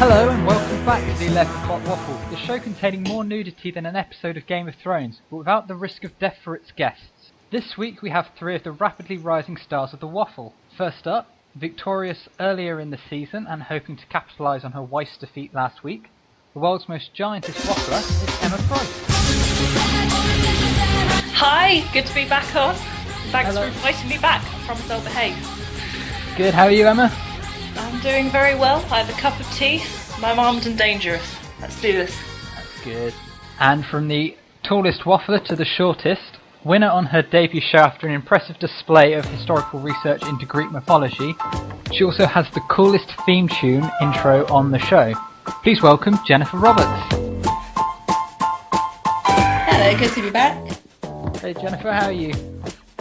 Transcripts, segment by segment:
Hello and welcome back to the 11 O'clock Waffle, the show containing more nudity than an episode of Game of Thrones, but without the risk of death for its guests. This week we have three of the rapidly rising stars of the waffle. First up, victorious earlier in the season and hoping to capitalise on her wife's defeat last week, the world's most giantest waffler is Emma Price. Hi, good to be back on. Thanks Hello. for inviting me back. I promise I'll behave. Good, how are you, Emma? I'm doing very well. I have a cup of tea. I'm armed and dangerous. Let's do this. That's good. And from the tallest waffler to the shortest, winner on her debut show after an impressive display of historical research into Greek mythology, she also has the coolest theme tune intro on the show. Please welcome Jennifer Roberts. Hello, good to be back. Hey Jennifer, how are you?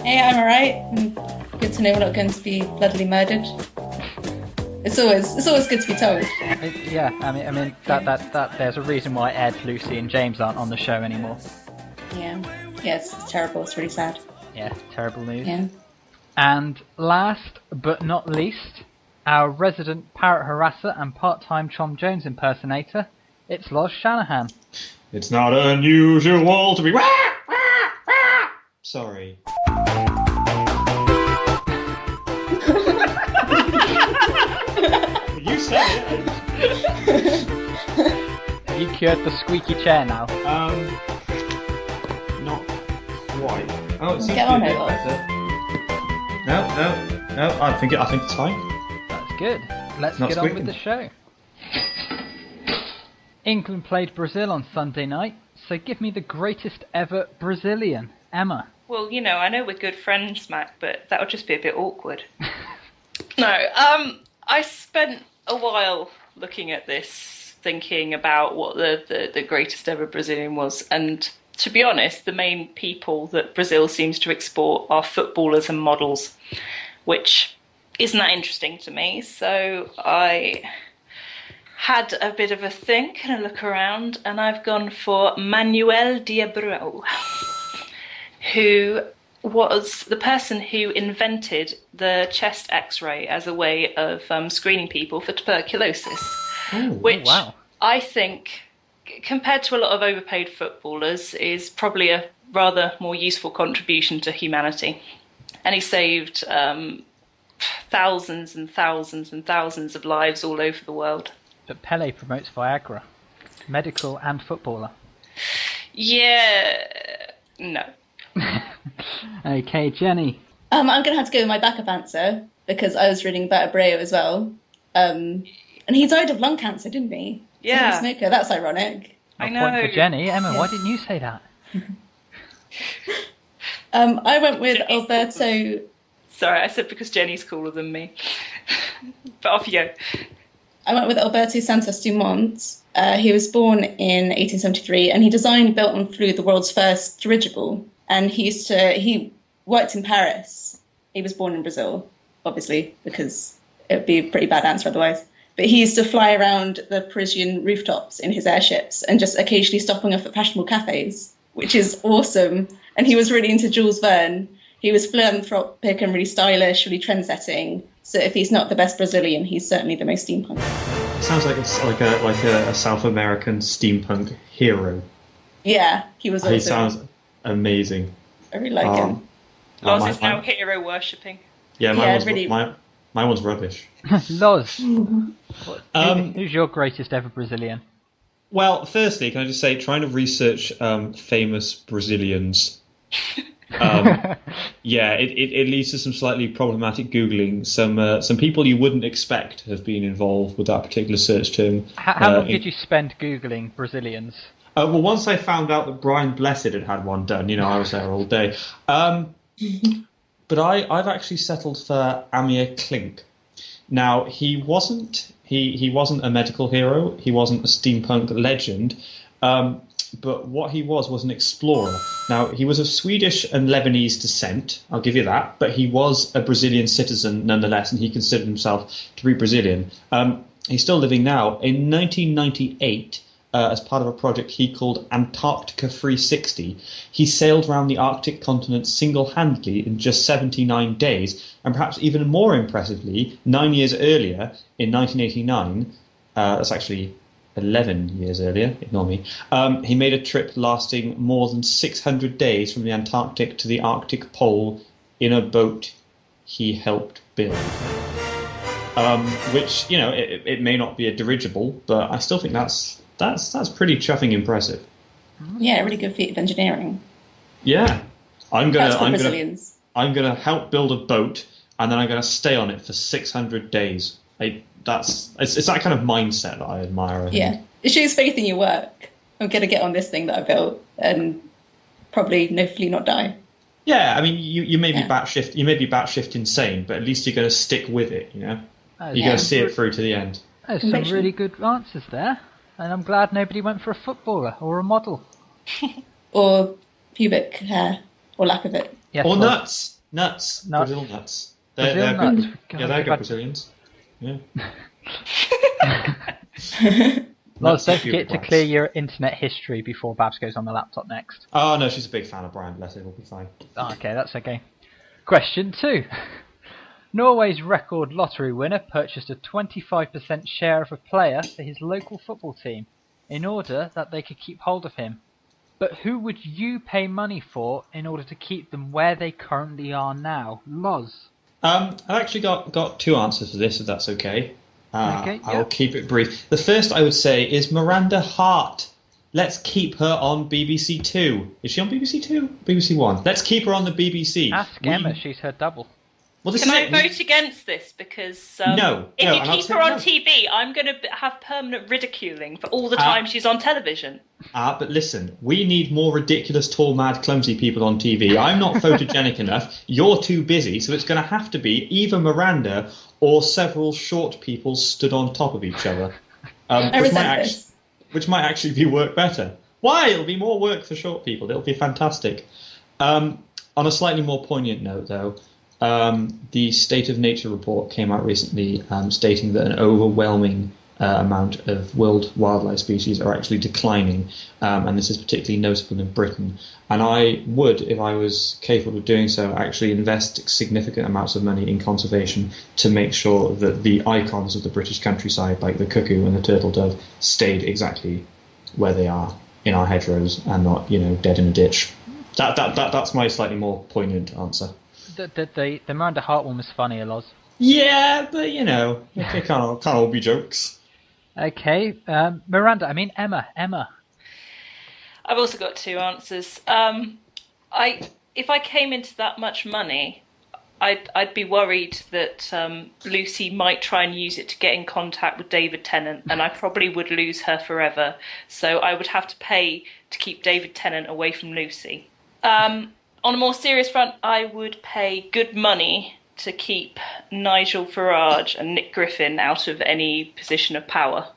Hey, I'm alright. Good to know we're not going to be bloodily murdered. It's always good to be told. I mean that there's a reason why Ed, Lucy, and James aren't on the show anymore. Yeah, it's terrible. It's really sad. Yeah, terrible news. Yeah. And last but not least, our resident parrot harasser and part-time Tom Jones impersonator, it's Loz Shanahan. It's not unusual to be... Sorry. You said it. Have you cured the squeaky chair now? Not quite. Oh, it seems Get to on be a it, bit Loz. better. No. I think it's fine. That's good. Let's Not get on with squeaking. the show. England played Brazil on Sunday night, so give me the greatest ever Brazilian, Emma. Well, I know we're good friends, Mac, but that would just be a bit awkward. No, I spent a while looking at this, thinking about what the greatest ever Brazilian was, and to be honest, the main people that Brazil seems to export are footballers and models, which isn't that interesting to me, so I had a bit of a think and a look around, and I've gone for Manuel Diabreu, who was the person who invented the chest x-ray as a way of screening people for tuberculosis, which wow. I think, compared to a lot of overpaid footballers, is probably a rather more useful contribution to humanity. And he saved thousands and thousands and thousands of lives all over the world. But Pele promotes Viagra. Medical and footballer. Yeah, no. Okay, Jenny. I'm going to have to go with my backup answer because I was reading about Abreu as well. And he died of lung cancer, didn't he? Yeah. He was a smoker. That's ironic. I A know. point for Jenny. Emma, Yeah. why didn't you say that? I went with Jenny's Alberto. Sorry, I said because Jenny's cooler than me. But off you go. I went with Alberto Santos Dumont. He was born in 1873, and he designed, built, and flew the world's first dirigible. And he worked in Paris. He was born in Brazil, obviously, because it would be a pretty bad answer otherwise. But he used to fly around the Parisian rooftops in his airships and just occasionally stopping off at fashionable cafes, which is awesome. And he was really into Jules Verne. He was philanthropic and really stylish, really trend-setting. So if he's not the best Brazilian, he's certainly the most steampunk. Sounds like it's like a South American steampunk hero. Yeah, he was awesome. He sounds amazing. I really like him. Loz is now hero worshipping. Yeah, really- mine was rubbish. Loz. Who's your greatest ever Brazilian? Well, firstly, can I just say, trying to research famous Brazilians, it leads to some slightly problematic Googling. Some people you wouldn't expect have been involved with that particular search term. How long did you spend Googling Brazilians? Well, once I found out that Brian Blessed had one done, I was there all day. But I've actually settled for Amir Klink. Now, he wasn't a medical hero. He wasn't a steampunk legend. But what he was an explorer. Now, he was of Swedish and Lebanese descent, I'll give you that, but he was a Brazilian citizen nonetheless, and he considered himself to be Brazilian. He's still living now. In 1998, as part of a project he called Antarctica 360, he sailed around the Arctic continent single-handedly in just 79 days, and perhaps even more impressively, 9 years earlier, in 1989, That's actually 11 years earlier, ignore me. He made a trip lasting more than 600 days from the Antarctic to the Arctic Pole in a boat he helped build. Which, it may not be a dirigible, but I still think that's pretty chuffing impressive. Yeah, really good feat of engineering. Yeah. I'm Brazilians. gonna help build a boat, and then I'm gonna stay on it for 600 days. It's that kind of mindset that I admire. I think. Yeah, it shows faith in your work. I'm gonna get on this thing that I built, and probably hopefully not die. Yeah, I mean, you may be batshit insane, but at least you're gonna stick with it. You're gonna see it through to the end. There's some really good answers there, and I'm glad nobody went for a footballer or a model. Or pubic hair, or lack of it. Yes, or nuts. Brazil nuts. They're nuts. good. Yeah, they're good Brazilians. Yeah. Loz, don't forget to clear your internet history before Babs goes on the laptop next. Oh no, she's a big fan of Brian Blessed. We'll be fine. Oh, okay, that's okay. Question 2. Norway's record lottery winner purchased a 25% share of a player for his local football team in order that they could keep hold of him. But who would you pay money for in order to keep them where they currently are now? Loz. I've actually got two answers for this, if that's okay. Okay, yeah. I'll keep it brief. The first I would say is Miranda Hart. Let's keep her on BBC Two. Is she on BBC Two? BBC One. Let's keep her on the BBC. Ask Emma, she's her double. Well, Can I vote against this? Because if you keep her on TV, I'm going to have permanent ridiculing for all the time she's on television. But listen, we need more ridiculous, tall, mad, clumsy people on TV. I'm not photogenic enough. You're too busy, so it's going to have to be either Miranda or several short people stood on top of each other. Which might actually be work better. Why? It'll be more work for short people. It'll be fantastic. On a slightly more poignant note, though, the State of Nature report came out recently stating that an overwhelming amount of world wildlife species are actually declining, and this is particularly notable in Britain. And I would, if I was capable of doing so, actually invest significant amounts of money in conservation to make sure that the icons of the British countryside, like the cuckoo and the turtle dove, stayed exactly where they are in our hedgerows and not, dead in a ditch. That's my slightly more poignant answer. The Miranda Hart one was funnier, Loz. Yeah, but it can't all be jokes. Okay, Emma. I've also got two answers. If I came into that much money, I'd be worried that Lucy might try and use it to get in contact with David Tennant, and I probably would lose her forever. So I would have to pay to keep David Tennant away from Lucy. On a more serious front, I would pay good money to keep Nigel Farage and Nick Griffin out of any position of power.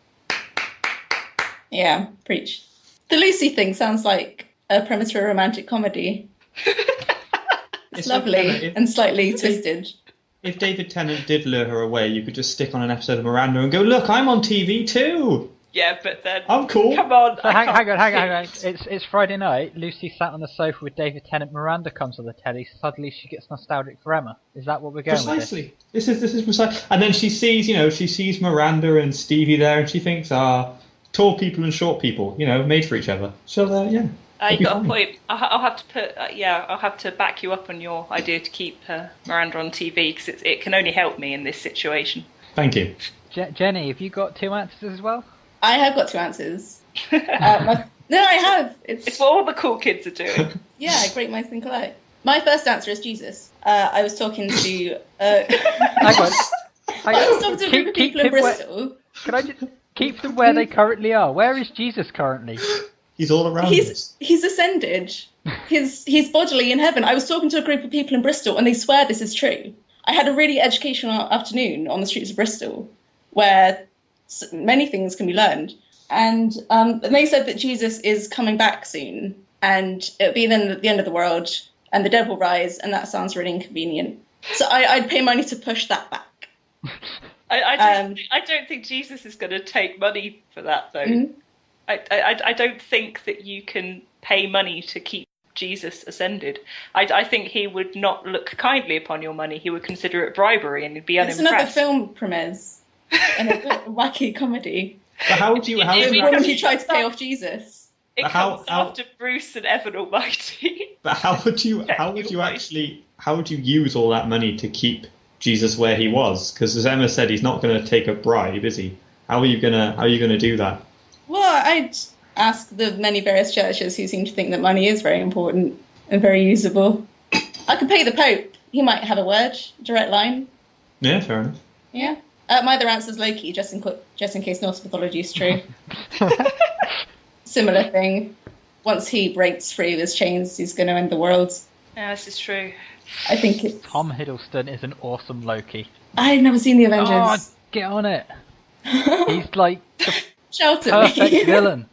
Yeah, preach. The Lucy thing sounds like a premise for a romantic comedy. It's lovely and slightly twisted. If David Tennant did lure her away, you could just stick on an episode of Miranda and go, look, I'm on TV too. Yeah, but then... I'm cool. Come on. So hang on. It's Friday night. Lucy sat on the sofa with David Tennant. Miranda comes on the telly. Suddenly she gets nostalgic for Emma. Is that what we're going with? Precisely. This is precisely. And then she sees Miranda and Stevie there, and she thinks, tall people and short people, made for each other. So, yeah. You got a point. I'll have to I'll have to back you up on your idea to keep Miranda on TV, because it can only help me in this situation. Thank you. Jenny, have you got two answers as well? I have got two answers. No, I have. It's what all the cool kids are doing. Yeah, great minds think alike. My first answer is Jesus. I was talking to... I was talking to a group of people in Bristol. Can I just keep them where they currently are? Where is Jesus currently? He's all around us. He's ascended. He's bodily in heaven. I was talking to a group of people in Bristol, and they swear this is true. I had a really educational afternoon on the streets of Bristol, where many things can be learned. And they said that Jesus is coming back soon, and it'll be then at the end of the world, and the dead will rise, and that sounds really inconvenient. So I'd pay money to push that back. I don't think Jesus is going to take money for that, though. Mm-hmm. I don't think that you can pay money to keep Jesus ascended. I think he would not look kindly upon your money. He would consider it bribery, and he'd be unimpressed. It's another film premise. and a wacky comedy. But how would you? How would The you? woman Actually, who tried to pay off Jesus. It But comes how- after Bruce and Evan Almighty. but how would you? How would you actually? How would you use all that money to keep Jesus where he was? Because as Emma said, he's not going to take a bribe, is he? How are you gonna do that? Well, I'd ask the many various churches who seem to think that money is very important and very usable. I could pay the Pope. He might have a word, direct line. Yeah, fair enough. Yeah. My other answer's Loki, just in case Norse mythology is true. Similar thing. Once he breaks free of his chains, he's going to end the world. Yeah, this is true. I think it's... Tom Hiddleston is an awesome Loki. I've never seen the Oh, Avengers. get on it. He's like the Shout at perfect me. villain.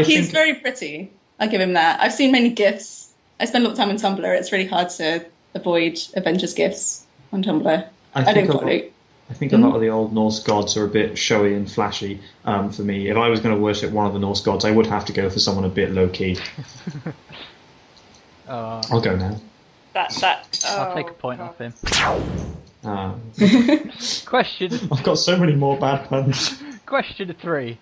He's very pretty. I'll give him that. I've seen many GIFs. I spend a lot of time on Tumblr. It's really hard to avoid Avengers GIFs on Tumblr. I don't follow. I think a lot of the old Norse gods are a bit showy and flashy for me. If I was going to worship one of the Norse gods, I would have to go for someone a bit low-key. I'll go now. I'll take a point off him. Question. I've got so many more bad puns. Question 3.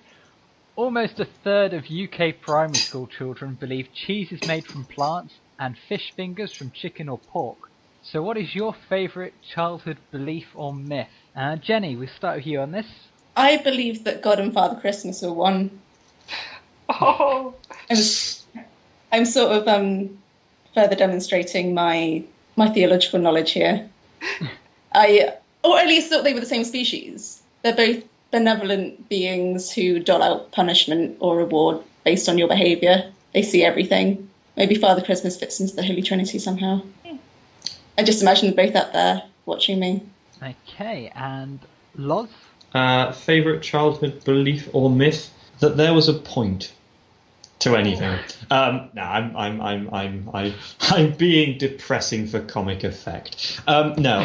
Almost a third of UK primary school children believe cheese is made from plants and fish fingers from chicken or pork. So what is your favourite childhood belief or myth? Jenny, we'll start with you on this. I believe that God and Father Christmas are one. Oh. I'm sort of further demonstrating my theological knowledge here. Or at least thought they were the same species. They're both benevolent beings who dole out punishment or reward based on your behaviour. They see everything. Maybe Father Christmas fits into the Holy Trinity somehow. I just imagine them both up there watching me. Okay, and Loz? Favourite childhood belief or myth? That there was a point to anything. I'm being depressing for comic effect. No,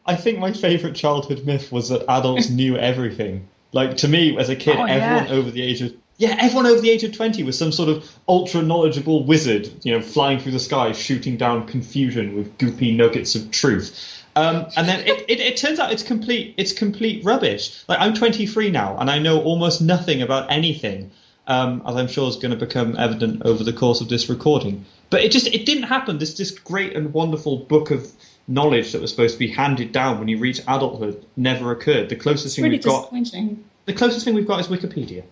I think my favourite childhood myth was that adults knew everything. Like, to me, as a kid, everyone over the age of 20 was some sort of ultra knowledgeable wizard, flying through the sky, shooting down confusion with goopy nuggets of truth. And then it turns out it's complete rubbish. Like, I'm 23 now, and I know almost nothing about anything, as I'm sure is going to become evident over the course of this recording. But it didn't happen. This great and wonderful book of knowledge that was supposed to be handed down when you reach adulthood never occurred. The closest thing we've got is Wikipedia.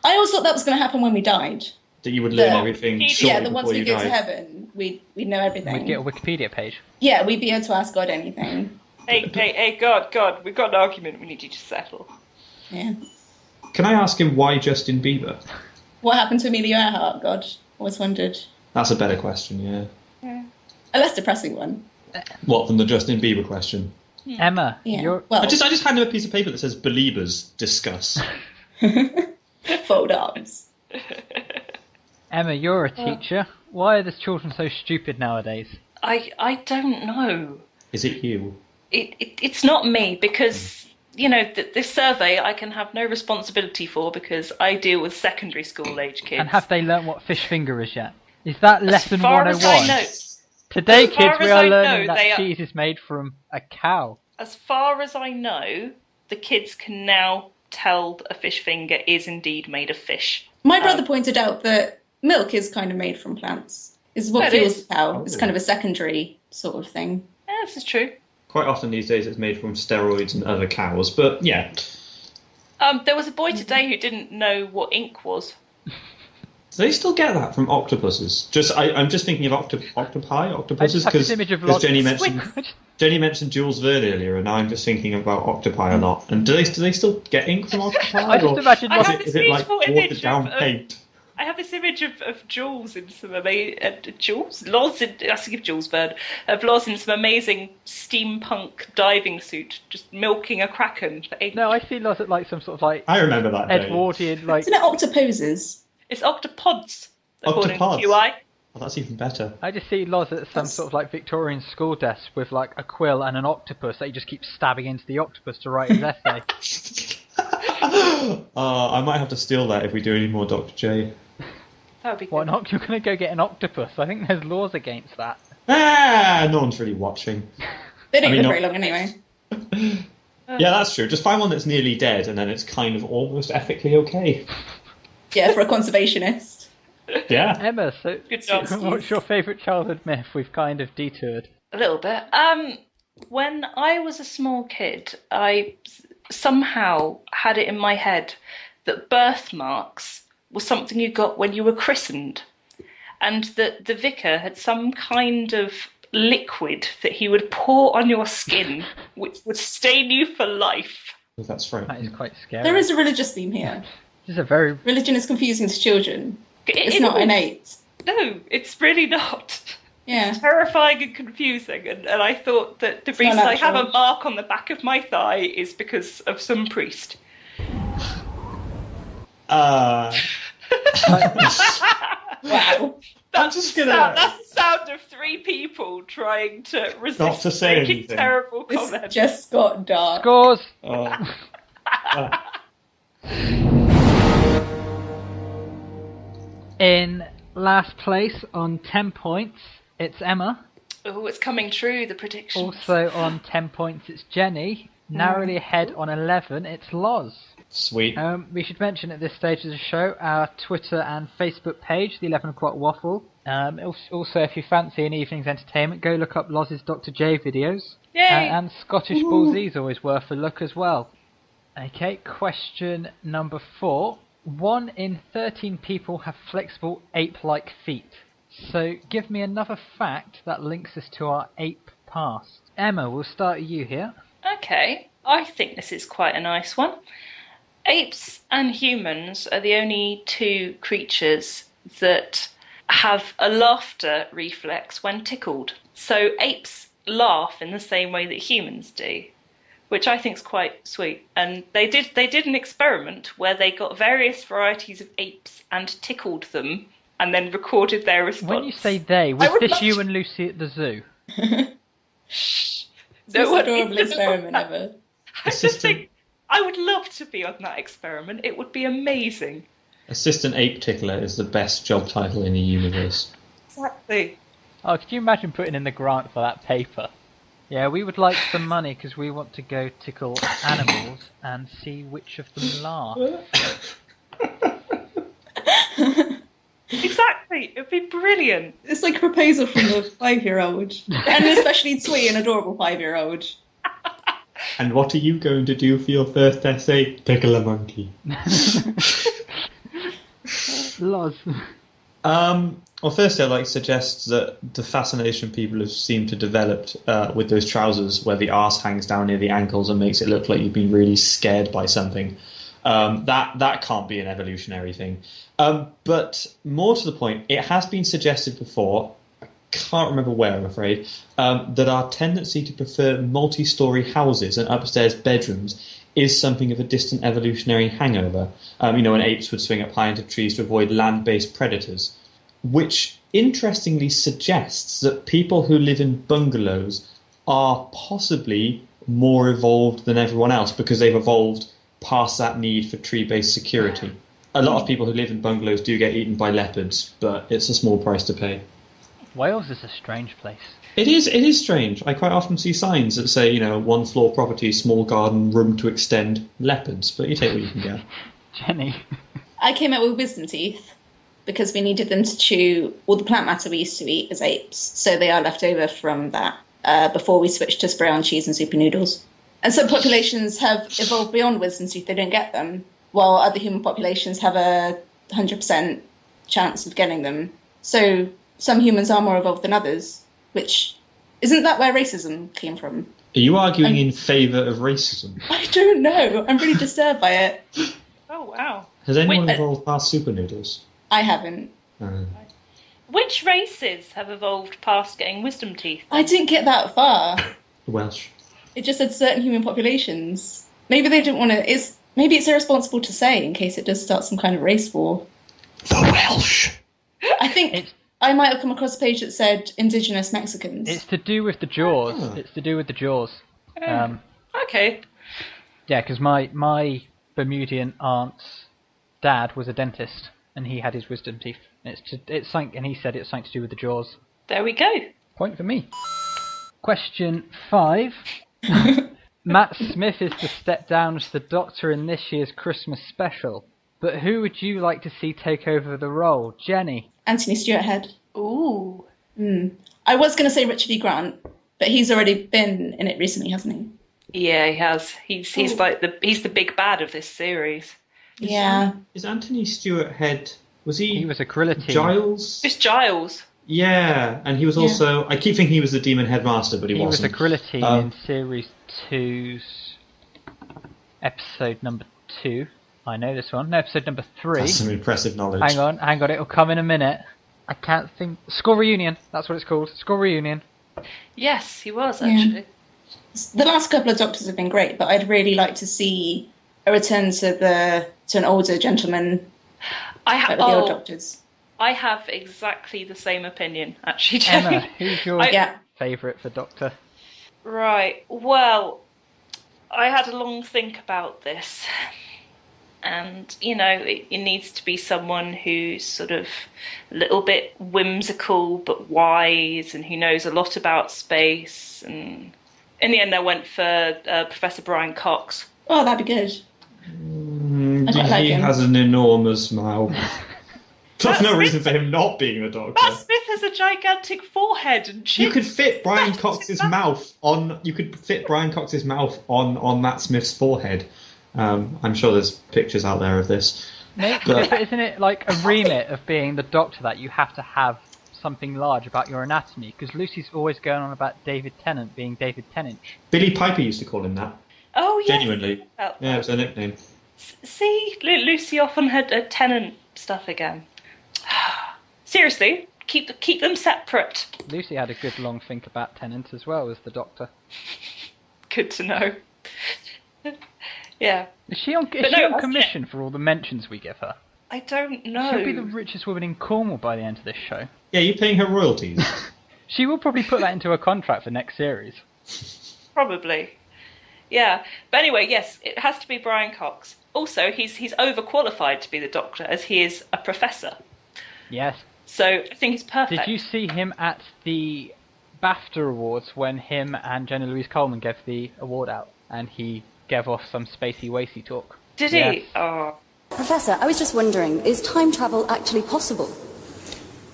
I always thought that was going to happen when we died. That you would learn everything shortly that once before we you go died. to heaven, we'd know everything. We'd get a Wikipedia page. Yeah, we'd be able to ask God anything. Hey, God, we've got an argument we need you to settle. Yeah. Can I ask him why Justin Bieber? What happened to Amelia Earhart, God? Always wondered. That's a better question, yeah. A less depressing one. What, than the Justin Bieber question? Emma, Yeah. I just handed him a piece of paper that says "Believers discuss." Fold arms. Emma, you're a teacher. Why are the children so stupid nowadays? I don't know. Is it you? It's not me, because this survey I can have no responsibility for, because I deal with secondary school age kids. And have they learnt what fish finger is yet? Is that lesson far 101? as I know, Today, as far kids, we as are I learning know, that cheese is made from a cow. as far as I know, the kids can now tell a fish finger is indeed made of fish. My brother pointed out that milk is kind of made from plants. Is what fuels the cow. It's kind of a secondary sort of thing. Yeah, this is true. Quite often these days it's made from steroids and other cows, but yeah. There was a boy today who didn't know what ink was. Do they still get that from octopuses? I'm just thinking of octopuses, because Jenny mentioned Jules Verne earlier, and now I'm just thinking about octopi a lot. And do they still get ink from octopi? I just imagine is it like watered down paint? I have this image of Jules in some Loz in some amazing steampunk diving suit, just milking a kraken for ink. No, I see Loz at like some sort of like I remember that day. Edwardian like. Isn't it octoposes? It's octopods, according to QI. Oh, that's even better. I just see Loz at some sort of like Victorian school desk with like a quill and an octopus that he just keeps stabbing into the octopus to write his essay. I might have to steal that if we do any more Dr. J. That would be Why good. not? You're going to go get an octopus. I think there's laws against that. No one's really watching. They don't I mean, live very long anyway. Yeah, that's true. Just find one that's nearly dead, and then it's kind of almost ethically okay. Yeah, for a conservationist. Yeah. Emma, so Good job. what's your favourite childhood myth? We've kind of detoured. A little bit. When I was a small kid, I somehow had it in my head that birthmarks was something you got when you were christened, and that the vicar had some kind of liquid that he would pour on your skin, which would stain you for life. That's right. That is quite scary. There is a religious theme here. This is a very... Religion is confusing to children. It's It not is. innate. No, it's really not. Yeah. Terrifying and confusing, and I thought that the reason not I have a natural. mark on the back of my thigh is because of some priest. Wow. That's, just the gonna- sound, that's the sound of three people trying to resist Not to say making anything. terrible This comments. just got dark. Scores! In last place on 10 points, it's Emma. Oh, it's coming true, the prediction. Also on 10 points, it's Jenny. Narrowly ahead on 11, it's Loz. Sweet. We should mention at this stage of the show our Twitter and Facebook page, the 11 O'Clock Waffle. Also, if you fancy an evening's entertainment, go look up Loz's Dr. J videos. Yay! And Scottish Bull Z's always worth a look as well. Okay, question number 4. 1 in 13 people have flexible ape-like feet. So give me another fact that links us to our ape past. Emma, we'll start with you here. Okay, I think this is quite a nice one. Apes and humans are the only two creatures that have a laughter reflex when tickled. So apes laugh in the same way that humans do, which I think is quite sweet. And they did an experiment where they got various varieties of apes and tickled them and then recorded their response. When you say they, was would this love you to- and Lucy at the zoo? Most one adorable needs to know experiment that. ever. I just Assistant- think I would love to be on that experiment. It would be amazing. Assistant Ape Tickler is the best job title in the universe. Exactly. Oh, could you imagine putting in the grant for that paper? Yeah, we would like some money because we want to go tickle animals and see which of them laugh. Exactly. It'd be brilliant. It's like a proposal from a 5-year-old. And especially sweet and adorable 5-year-old. And what are you going to do for your first essay? Tickle a monkey. Loz. Well, firstly, I'd like to suggest that the fascination people have seemed to develop with those trousers where the arse hangs down near the ankles and makes it look like you've been really scared by something. That can't be an evolutionary thing. But more to the point, it has been suggested before, I can't remember where, I'm afraid, that our tendency to prefer multi-storey houses and upstairs bedrooms is something of a distant evolutionary hangover. When apes would swing up high into trees to avoid land-based predators, which interestingly suggests that people who live in bungalows are possibly more evolved than everyone else because they've evolved past that need for tree-based security. A lot of people who live in bungalows do get eaten by leopards, but it's a small price to pay. Wales is a strange place. It is strange. I quite often see signs that say, 1-floor property, small garden, room to extend, leopards, but you take what you can get. Jenny. I came up with wisdom teeth because we needed them to chew all the plant matter we used to eat as apes. So they are left over from that before we switched to spray-on cheese and super noodles. And some populations have evolved beyond wisdom teeth. They don't get them, while other human populations have a 100% chance of getting them. So some humans are more evolved than others, which isn't that where racism came from? Are you arguing in favour of racism? I don't know. I'm really disturbed by it. Oh, wow. Has anyone Wait, evolved past super noodles? I haven't. Which races have evolved past getting wisdom teeth? I didn't get that far. The Welsh. It just said certain human populations. Maybe they didn't want to. Maybe it's irresponsible to say in case it does start some kind of race war. The Welsh! I think I might have come across a page that said indigenous Mexicans. It's to do with the jaws. Oh. It's to do with the jaws. Okay. Yeah, because my Bermudian aunt's dad was a dentist, and he had his wisdom teeth. And he said it's something to do with the jaws. There we go. Point for me. Question 5. Matt Smith is to step down as the Doctor in this year's Christmas special. But who would you like to see take over the role? Jenny? Anthony Stewart Head. Ooh. I was going to say Richard E. Grant, but he's already been in it recently, hasn't he? Yeah, he has. He's the big bad of this series. Yeah. Is Anthony Stewart Head... Was he... He was a gorilla team. Giles? It's Giles. Yeah, and he was also... I keep thinking he was the Demon Headmaster, but he wasn't. He was a gorilla team in Series 2's episode number 2. I know this one. No, episode number 3. That's some impressive knowledge. Hang on, it'll come in a minute. I can't think... School Reunion, that's what it's called. School Reunion. Yes, he was, actually. The last couple of Doctors have been great, but I'd really like to see a return to an older gentleman, like the old Doctors. I have exactly the same opinion, actually. Emma, who's your favourite for Doctor? Right, well, I had a long think about this. And, it needs to be someone who's sort of a little bit whimsical but wise and who knows a lot about space. And in the end, I went for Professor Brian Cox. Oh, that'd be good. He has an enormous mouth. There's no reason for him not being the Doctor. Matt Smith has a gigantic forehead and chin. You could fit Brian Cox's mouth on. You could fit Brian Cox's mouth on Matt Smith's forehead. I'm sure there's pictures out there of this. But isn't it like a remit of being the Doctor that you have to have something large about your anatomy? Because Lucy's always going on about David Tennant being David Tennant. Billy Piper used to call him that. Oh, yeah. Genuinely. Yeah, it was a nickname. See, Lucy often had a Tennant stuff again. Seriously, keep them separate. Lucy had a good long think about Tennant as well as the Doctor. Good to know. Yeah. Is she on commission for all the mentions we give her? I don't know. She'll be the richest woman in Cornwall by the end of this show. Yeah, you're paying her royalties. She will probably put that into her contract for next series. Probably. Yeah. But anyway, yes, it has to be Brian Cox. Also, he's overqualified to be the Doctor as he is a professor. Yes. So I think he's perfect. Did you see him at the BAFTA Awards when him and Jenna Louise Coleman gave the award out and he gave off some spacey wacy talk? Did he? Oh. Professor, I was just wondering, is time travel actually possible?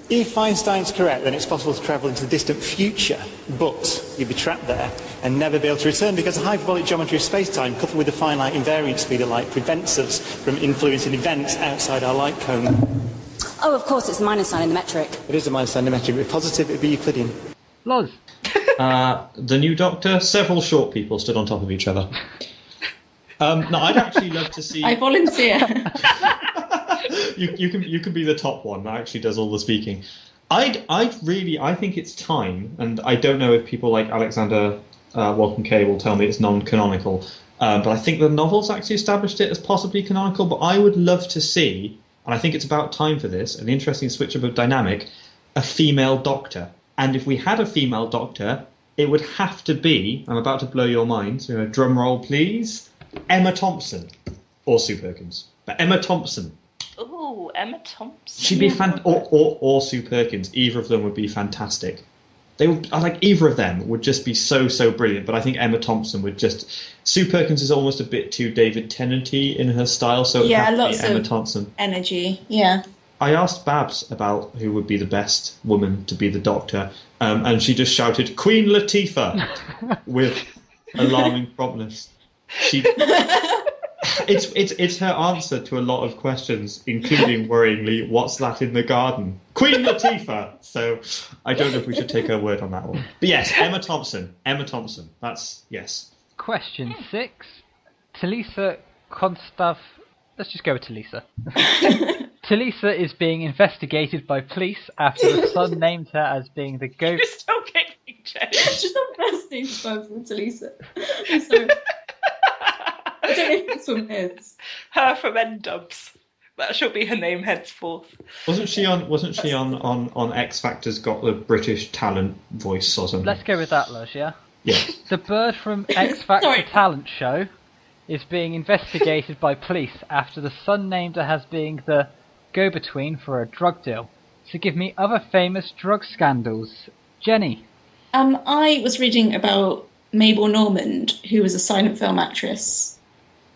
If Einstein's correct, then it's possible to travel into the distant future, but you'd be trapped there and never be able to return because the hyperbolic geometry of space-time, coupled with the finite invariant speed of light, prevents us from influencing events outside our light cone. Oh, of course, it's the minus sign in the metric. It is a minus sign in the metric, but if positive, it'd be Euclidean. Loz. The new Doctor, several short people stood on top of each other. No, I'd actually love to see... I volunteer. You can be the top one that actually does all the speaking. I think it's time, and I don't know if people like Alexander Walton Kay will tell me it's non-canonical, but I think the novels actually established it as possibly canonical, but I would love to see, and I think it's about time for this, an interesting switch-up of dynamic, a female Doctor. And if we had a female Doctor, it would have to be, I'm about to blow your mind, so drum roll please, Emma Thompson, or Sue Perkins, but Emma Thompson. Ooh, Emma Thompson. She'd be or Sue Perkins. Either of them would be fantastic. They would, I like either of them would just be so brilliant. But I think Emma Thompson would just. Sue Perkins is almost a bit too David Tennant-y in her style, so it would have to be Emma Thompson. Energy, yeah. I asked Babs about who would be the best woman to be the Doctor, and she just shouted Queen Latifah with alarming promptness. It's her answer to a lot of questions, including worryingly, what's that in the garden? Queen Latifah! So I don't know if we should take her word on that one. But yes, Emma Thompson. That's, yes. Question 6. Talisa Konstav... Let's just go with Talisa. Talisa is being investigated by police after the Sun named her as being the ghost... You're still kicking, Jay. She's not first name person, Talisa. So... I don't know who this one is. Her from N-Dubs. That shall be her name henceforth. Wasn't she on X Factor's Got the British Talent voice or something? Let's go with that, Loz, yeah? Yeah. The bird from X Factor Talent Show is being investigated by police after the Sun named her as being the go-between for a drug deal. So give me other famous drug scandals. Jenny? I was reading about Mabel Normand, who was a silent film actress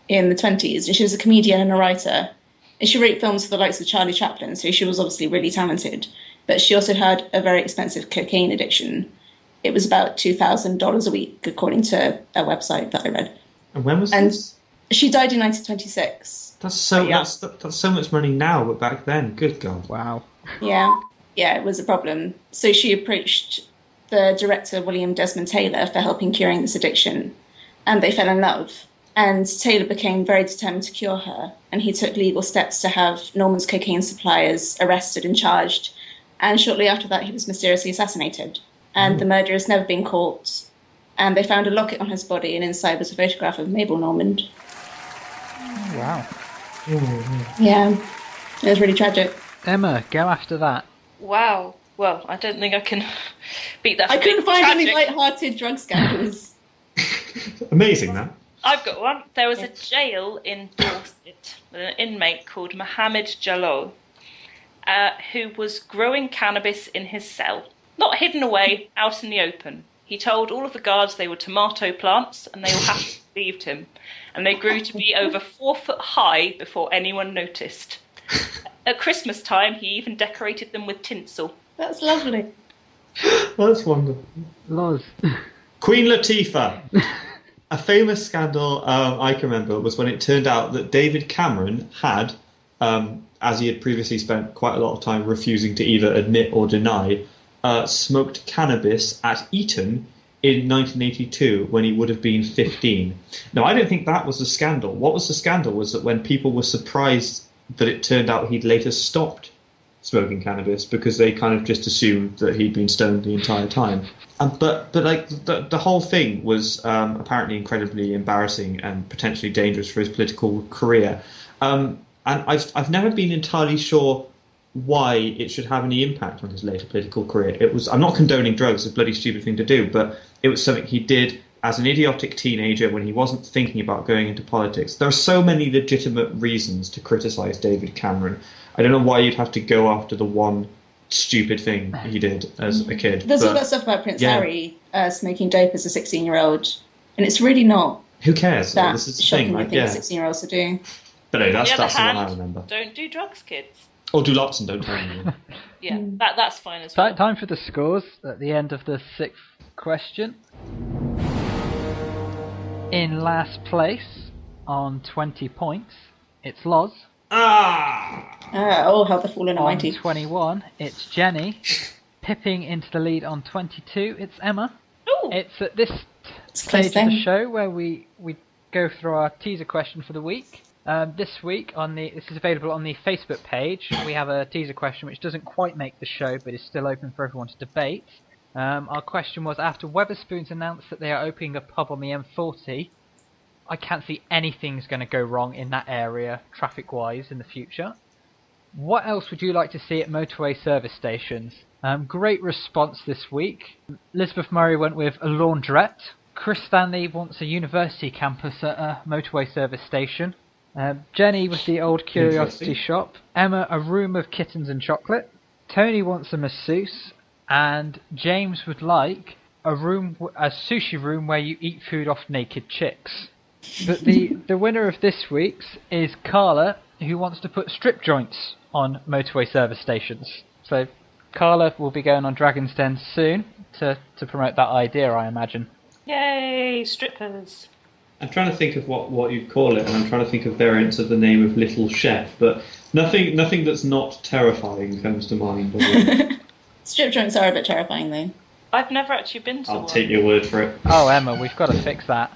in the 20s, and she was a comedian and a writer. And she wrote films for the likes of Charlie Chaplin, so she was obviously really talented. But she also had a very expensive cocaine addiction. It was about $2,000 a week, according to a website that I read. And when was this? She died in 1926. That's so much money now, but back then, good God. Wow. Yeah, it was a problem. So she approached the director, William Desmond Taylor, for helping curing this addiction. And they fell in love. And Taylor became very determined to cure her. And he took legal steps to have Norman's cocaine suppliers arrested and charged. And shortly after that, he was mysteriously assassinated. And the murderer has never been caught. And they found a locket on his body, and inside was a photograph of Mabel Normand. Oh, wow. Yeah, it was really tragic. Emma, go after that. Wow. Well, I don't think I can beat that. I couldn't find tragic. any light-hearted drug scandals. Amazing, that. I've got one. There was a jail in Dorset with an inmate called Mohammed Jalal, who was growing cannabis in his cell. Not hidden away, out in the open. He told all of the guards they were tomato plants, and they all happily believed him. And they grew to be over 4 foot high before anyone noticed. At Christmas time, he even decorated them with tinsel. That's lovely. That's wonderful. Loz. Queen Latifah. A famous scandal I can remember was when it turned out that David Cameron had, as he had previously spent quite a lot of time refusing to either admit or deny, smoked cannabis at Eton in 1982 when he would have been 15. Now, I don't think that was the scandal. What was the scandal was that when people were surprised that it turned out he'd later stopped smoking cannabis because they kind of just assumed that he'd been stoned the entire time. But like the whole thing was apparently incredibly embarrassing and potentially dangerous for his political career. And I've never been entirely sure why it should have any impact on his later political career. I'm not condoning drugs, it's a bloody stupid thing to do, but it was something he did as an idiotic teenager when he wasn't thinking about going into politics. There are so many legitimate reasons to criticise David Cameron. I don't know why you'd have to go after the one stupid thing he did as a kid. There's all that stuff about Prince Harry smoking dope as a 16-year-old, and it's really not. Who cares? That this is the shocking thing. Like, thing 16-year-olds are doing. But no, that's the one hand, I remember. Don't do drugs, kids. Or do lots and don't tell me. Yeah, that's fine as well. Time for the scores at the end of the 6th question. In last place, on 20 points, it's Loz. How the fallen On mighty. 21, it's Jenny. Pipping into the lead on 22, it's Emma. Ooh. It's at this stage of the show where we go through our teaser question for the week. This week, this is available on the Facebook page. We have a teaser question which doesn't quite make the show, but is still open for everyone to debate. Our question was, after Wetherspoons announced that they are opening a pub on the M40, I can't see anything's going to go wrong in that area, traffic-wise, in the future. What else would you like to see at motorway service stations? Great response this week. Elizabeth Murray went with a laundrette. Chris Stanley wants a university campus at a motorway service station. Jenny with the old curiosity shop. Emma, a room of kittens and chocolate. Tony wants a masseuse. And James would like a sushi room where you eat food off naked chicks. But the winner of this week's is Carla, who wants to put strip joints on motorway service stations. So Carla will be going on Dragon's Den soon to promote that idea, I imagine. Yay, strippers. I'm trying to think of what you'd call it, and I'm trying to think of variants of the name of Little Chef, but nothing that's not terrifying comes to mind. Strip joints are a bit terrifying, though. I've never actually been to one. I'll take your word for it. Oh, Emma, we've got to fix that.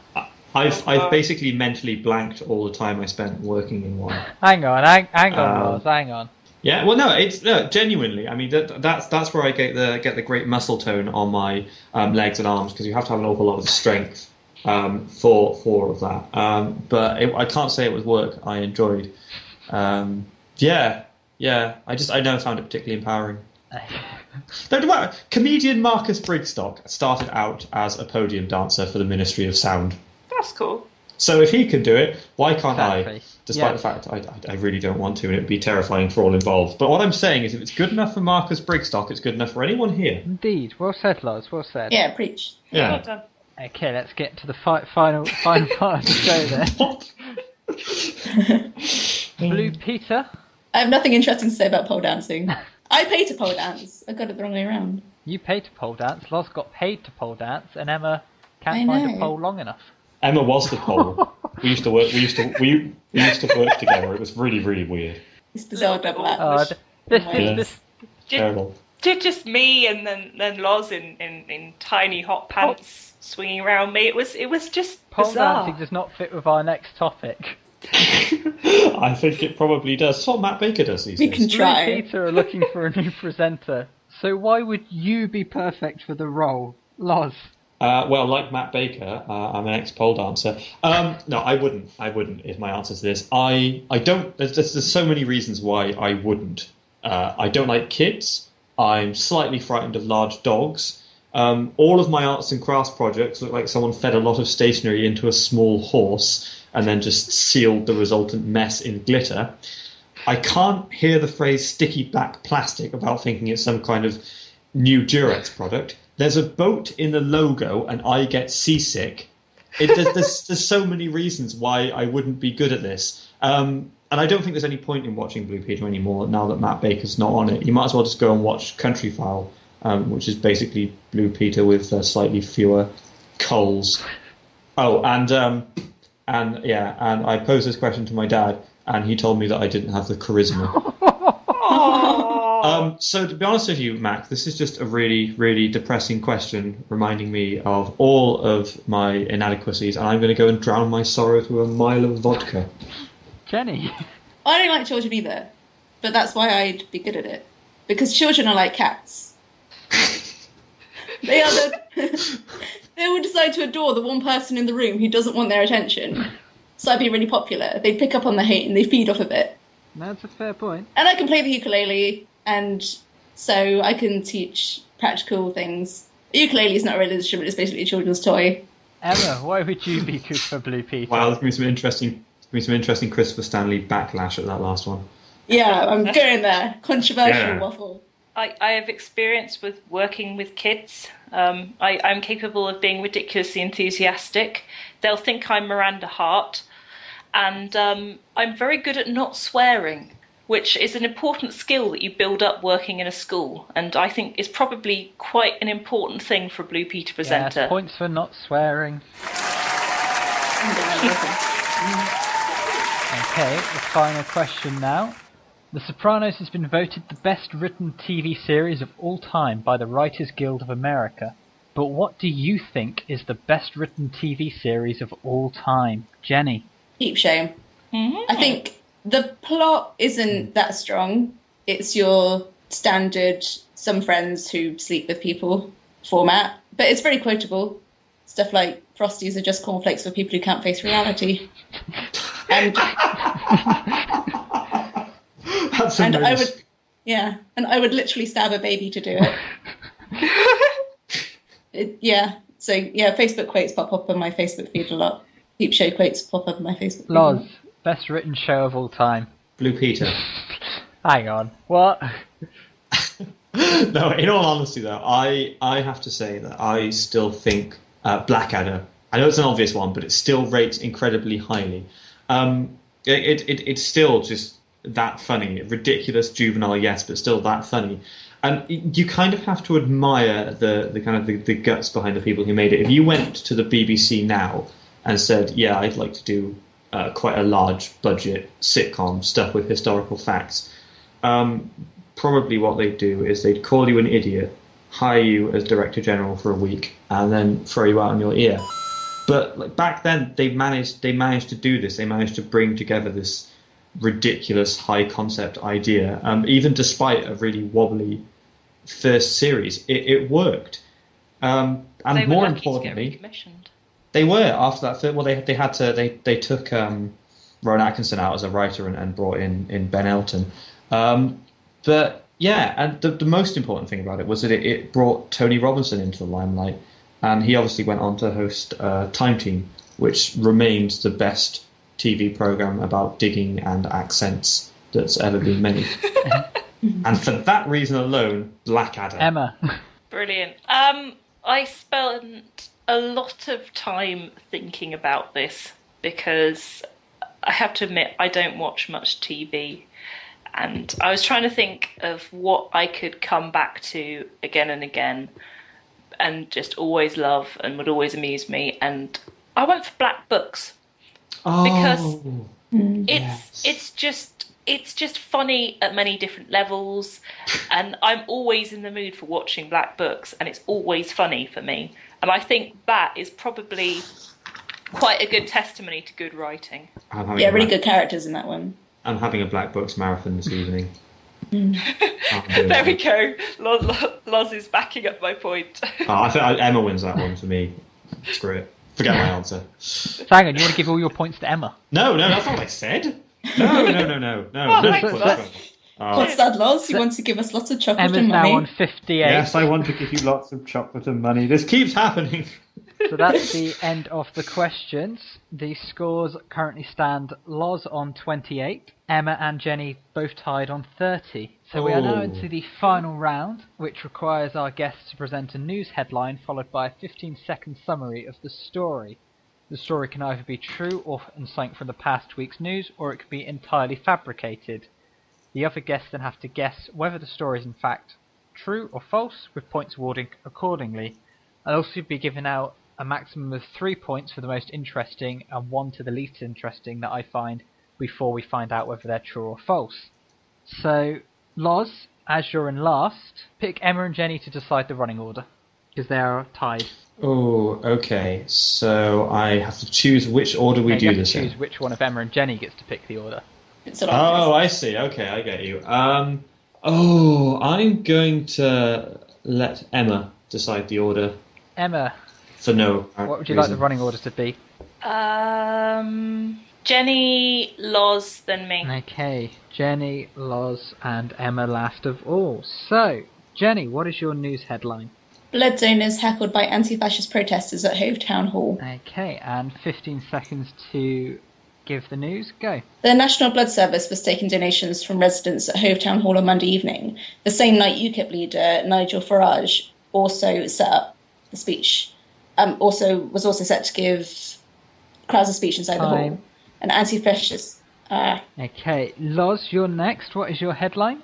I've basically mentally blanked all the time I spent working in one. Hang on, Loz, hang on. Yeah, well, no, genuinely. I mean, that's where I get the great muscle tone on my legs and arms, because you have to have an awful lot of strength for all of that. But I can't say it was work I enjoyed. Yeah. I never found it particularly empowering. Comedian Marcus Brigstock started out as a podium dancer for the Ministry of Sound. That's cool. So if he can do it, why can't Exactly. I? Despite the fact I really don't want to, and it would be terrifying for all involved. But what I'm saying is, if it's good enough for Marcus Brigstock, it's good enough for anyone here. Indeed. Well said, Loz. Well said. Yeah, preach. Yeah. Well done. Okay, let's get to the final part of the show then. Blue Peter? I have nothing interesting to say about pole dancing. I pay to pole dance. I got it the wrong way around. You pay to pole dance, Loz got paid to pole dance, and Emma can't find a pole long enough. Emma was the pole. We used to work together. It was really, really weird. It's bizarre double act. This Terrible. Just me and then Loz in tiny hot pants swinging around me. It was just pole bizarre. dancing does not fit with our next topic. I think it probably does. That's what Matt Baker does these days. We can try. Blue Peter are looking for a new presenter. So why would you be perfect for the role, Loz? Well, like Matt Baker, I'm an ex-pole dancer. No, I wouldn't. I wouldn't. Is my answer to this. I don't. There's so many reasons why I wouldn't. I don't like kids. I'm slightly frightened of large dogs. All of my arts and crafts projects look like someone fed a lot of stationery into a small horse and then just sealed the resultant mess in glitter. I can't hear the phrase sticky black plastic without thinking it's some kind of new Durex product. There's a boat in the logo and I get seasick. There's so many reasons why I wouldn't be good at this. And I don't think there's any point in watching Blue Peter anymore now that Matt Baker's not on it. You might as well just go and watch Country File, which is basically Blue Peter with slightly fewer coals. Oh, and I posed this question to my dad, and he told me that I didn't have the charisma. So to be honest with you, Mac, this is just a really, really depressing question, reminding me of all of my inadequacies, and I'm going to go and drown my sorrows with a mile of vodka. Jenny? I don't like children either, but that's why I'd be good at it. Because children are like cats. They will decide to adore the one person in the room who doesn't want their attention. So I'd be really popular. They'd pick up on the hate and they feed off of it. That's a fair point. And I can play the ukulele, and so I can teach practical things. The ukulele is not really an instrument, it's basically a children's toy. Emma, why would you be good for Blue Peter? Wow, there's going to be some interesting Christopher Stanley backlash at that last one. Yeah, I'm going there. Controversial waffle. I have experience with working with kids. I'm capable of being ridiculously enthusiastic. They'll think I'm Miranda Hart. And I'm very good at not swearing, which is an important skill that you build up working in a school. And I think is probably quite an important thing for a Blue Peter presenter. Yes, points for not swearing. Okay, the final question now. The Sopranos has been voted the best written TV series of all time by the Writers Guild of America. But what do you think is the best written TV series of all time? Jenny? Peep Show. I think the plot isn't that strong. It's your standard some friends who sleep with people format, but it's very quotable. Stuff like Frosties are just cornflakes for people who can't face reality. And That's and amazing. I would literally stab a baby to do it. Facebook quotes pop up on my Facebook feed a lot. Peep Show quotes pop up on my Facebook feed. Loz, best written show of all time. Blue Peter. Hang on, what? No, in all honesty though, I have to say that I still think Blackadder, I know it's an obvious one, but it still rates incredibly highly. It's still just that funny. Ridiculous, juvenile, yes, but still that funny. And you kind of have to admire the kind of the guts behind the people who made it. If you went to the BBC now and said, yeah, I'd like to do quite a large budget sitcom stuff with historical facts, probably what they'd do is they'd call you an idiot, hire you as Director General for a week, and then throw you out on your ear. But like, back then, they managed to do this. They managed to bring together this ridiculous high concept idea. Even despite a really wobbly first series, it worked. And they were more lucky importantly, to get recommissioned. they were after that. They took Rowan Atkinson out as a writer and brought in Ben Elton. But yeah, and the most important thing about it was that it brought Tony Robinson into the limelight, and he obviously went on to host Time Team, which remains the best TV program about digging and accents that's ever been made. And for that reason alone, Blackadder. Emma. Brilliant. I spent a lot of time thinking about this because I have to admit I don't watch much TV. And I was trying to think of what I could come back to again and again and just always love and would always amuse me. And I went for Black Books. Because it's just funny at many different levels, and I'm always in the mood for watching Black Books, and it's always funny for me. And I think that is probably quite a good testimony to good writing. Yeah, really good characters in that one. I'm having a Black Books marathon this evening. There we go. Loz is backing up my point. I think Emma wins that one for me. Screw it. Forget my answer. So hang on, you want to give all your points to Emma? No, that's not what I said. No. What's that, Loz? You want to give us lots of chocolate Emma's and money? now on 58. Yes, I want to give you lots of chocolate and money. This keeps happening. So that's the end of the questions. The scores currently stand Loz on 28, Emma and Jenny both tied on 30. So we are now into the final round, which requires our guests to present a news headline followed by a 15-second summary of the story. The story can either be true or something from the past week's news, or it can be entirely fabricated. The other guests then have to guess whether the story is in fact true or false, with points awarded accordingly. I'll also be giving out a maximum of 3 points for the most interesting and 1 to the least interesting that I find before we find out whether they're true or false. So, Loz, as you're in last, pick Emma and Jenny to decide the running order, because they are tied. Oh, okay. So I have to choose which order we do this in. You have to choose which one of Emma and Jenny gets to pick the order. I see. Okay, I get you. I'm going to let Emma decide the order. Emma, for no what would you reason. like the running order to be? Jenny, Loz, then me. Okay, Jenny, Loz, and Emma last of all. So, Jenny, what is your news headline? Blood donors heckled by anti-fascist protesters at Hove Town Hall. Okay, and 15 seconds to give the news. Go. The National Blood Service was taking donations from residents at Hove Town Hall on Monday evening. The same night, UKIP leader Nigel Farage also set up the speech. Was also set to give crowds a speech inside the hall. An anti-fascist. Okay, Loz, you're next. What is your headline?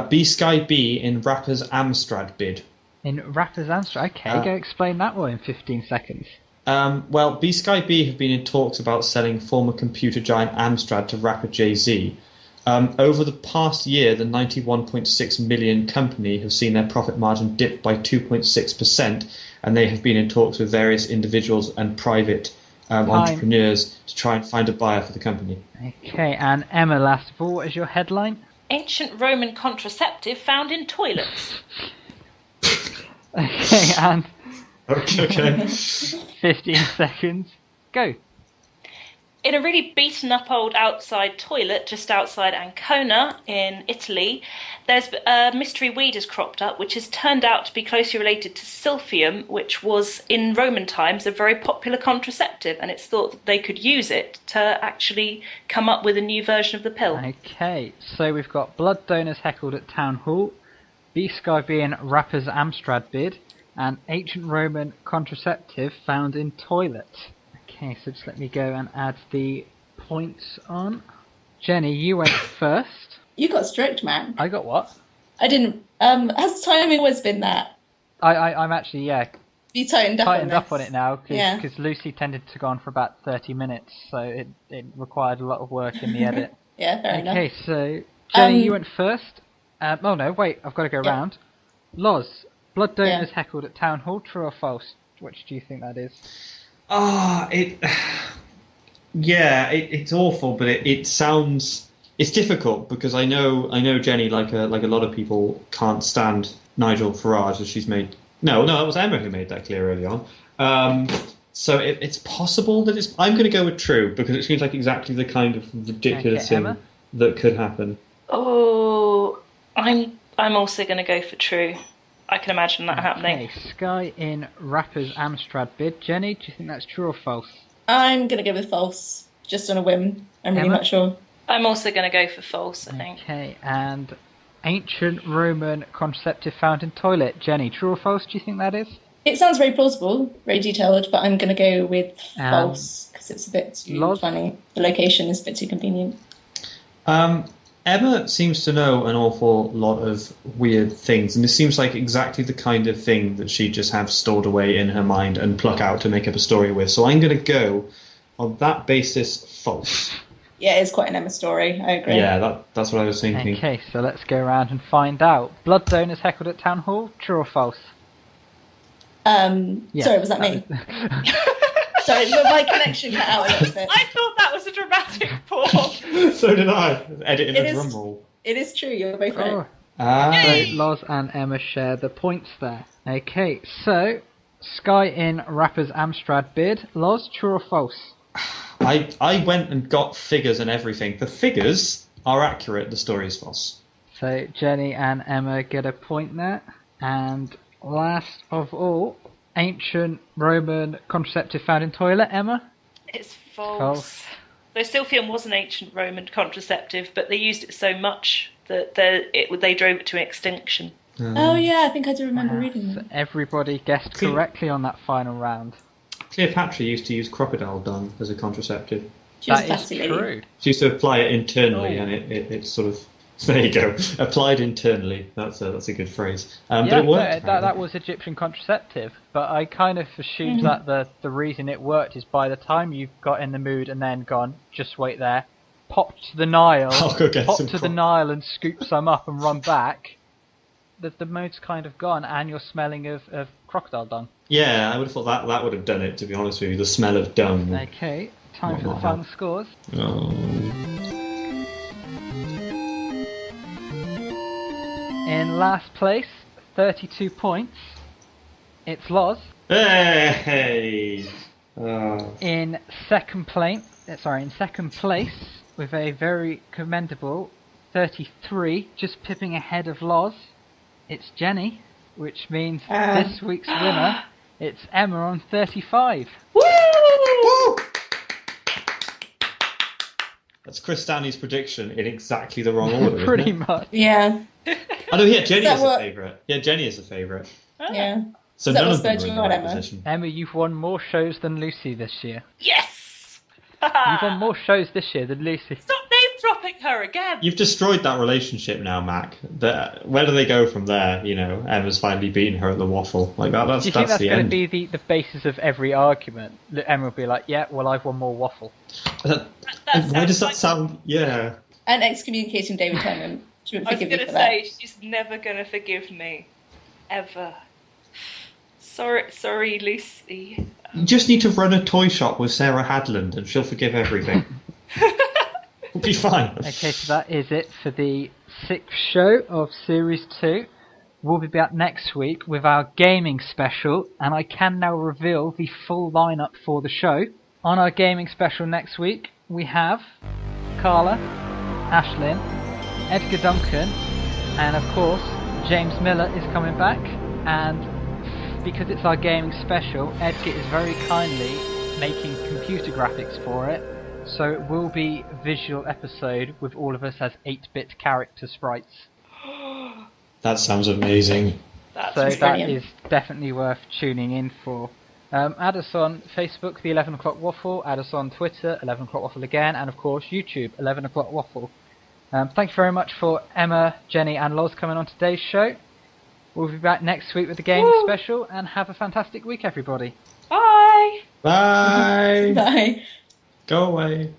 B-Sky B in Rapper's Amstrad bid. In Rapper's Amstrad. Okay, go explain that one in 15 seconds. Well, B-Sky B have been in talks about selling former computer giant Amstrad to rapper Jay-Z. Over the past year, the 91.6 million company have seen their profit margin dip by 2.6%, and they have been in talks with various individuals and private entrepreneurs to try and find a buyer for the company. Okay, and Emma, last of all, what is your headline? Ancient Roman contraceptive found in toilets. Okay, and... Okay. 15 seconds. Go. In a really beaten up old outside toilet just outside Ancona in Italy, there's a mystery weed has cropped up which has turned out to be closely related to silphium, which was in Roman times a very popular contraceptive, and it's thought that they could use it to actually come up with a new version of the pill. Okay, so we've got blood donors heckled at town hall, B-Sky being rapper's Amstrad bid, and ancient Roman contraceptive found in toilet. Okay, so just let me go and add the points on. Jenny, you went first. You got strict, man. I got what? I didn't. Has timing always been that? I'm actually, You tightened up on it now, because Lucy tended to go on for about 30 minutes, so it required a lot of work in the edit. Yeah, fair enough. Okay, so Jenny, you went first. Oh no, wait, I've got to go round. Loz, blood donors heckled at town hall, true or false? Which do you think that is? It's awful, but it sounds. It's difficult because I know Jenny, like a lot of people, can't stand Nigel Farage, as she's made. No, that was Emma who made that clear early on. So it's possible that it's. I'm going to go with true because it seems like exactly the kind of ridiculous thing that could happen. Oh, I'm also going to go for true. I can imagine that happening. Okay, Sky in rapper's Amstrad bid. Jenny, do you think that's true or false? I'm going to go with false, just on a whim. I'm really not sure. I'm also going to go for false, I think. Okay, and ancient Roman contraceptive found in toilet. Jenny, true or false, do you think that is? It sounds very plausible, very detailed, but I'm going to go with false because it's a bit too funny. The location is a bit too convenient. Emma seems to know an awful lot of weird things, and it seems like exactly the kind of thing that she just have stored away in her mind and pluck out to make up a story with. So I'm going to go, on that basis, false. Yeah, it's quite an Emma story, I agree. Yeah, that's what I was thinking. Okay, so let's go around and find out. Blood donors heckled at Town Hall, true or false? Sorry, was that me? Sorry, my connection cut out a little bit. I thought that was a dramatic pause. So did I. Edit in the drum roll. It is true, you're both right. So Loz and Emma share the points there. Okay, so Sky in Rapper's Amstrad bid. Loz, true or false? I went and got figures and everything. The figures are accurate, the story is false. So Jenny and Emma get a point there. And last of all, ancient Roman contraceptive found in toilet, Emma? It's false. Though silphium was an ancient Roman contraceptive, but they used it so much that they drove it to extinction. Oh yeah, I think I do remember reading that. So everybody guessed correctly on that final round. Cleopatra used to use crocodile dung as a contraceptive. That is true. She used to apply it internally, and it sort of... There you go. Applied internally. That's a good phrase. But it worked. That was Egyptian contraceptive, but I kind of assumed that the reason it worked is by the time you've got in the mood and then gone, just wait there, pop to the Nile, the Nile and scoop some up and run back, the mood's kind of gone and you're smelling of crocodile dung. Yeah, I would have thought that would have done it, to be honest with you. The smell of dung. Okay, time for the final scores. Oh. In last place, 32 points, it's Loz. Hey! In second place, with a very commendable 33, just pipping ahead of Loz, it's Jenny, which means this week's winner, it's Emma on 35. Woo! Woo! That's Chris Stanley's prediction in exactly the wrong order. Pretty much. Yeah. Oh no, yeah, Jenny is the favourite. Yeah, Jenny is the favourite. Yeah. So none of them are in the right position. Emma, you've won more shows than Lucy this year. Yes! You've won more shows this year than Lucy. Stop name-dropping her again! You've destroyed that relationship now, Mac. Where do they go from there? You know, Emma's finally beaten her at the waffle. Like that's do you think that's the going end. to be the basis of every argument? Emma will be like, yeah, well, I've won more waffle. Why does that sound... Yeah. And excommunicating David Tennant. She wouldn't forgive you for that. I was going to say, she's never going to forgive me. Ever. Sorry, Lucy. You just need to run a toy shop with Sarah Hadland and she'll forgive everything. We'll be fine. Okay, so that is it for the 6th show of Series 2. We'll be back next week with our gaming special, and I can now reveal the full lineup for the show. On our gaming special next week, we have Carla, Ashlyn, Edgar Duncan, and of course, James Miller is coming back, and because it's our gaming special, Edgar is very kindly making computer graphics for it, so it will be a visual episode with all of us as 8-bit character sprites. That sounds amazing. That is definitely worth tuning in for. Add us on Facebook, the 11 O'Clock Waffle, add us on Twitter, 11 O'Clock Waffle again, and of course YouTube, 11 O'Clock Waffle. Thank you very much for Emma, Jenny and Loz coming on today's show. We'll be back next week with the gaming special, and have a fantastic week, everybody. Bye! Bye! Bye. Go away.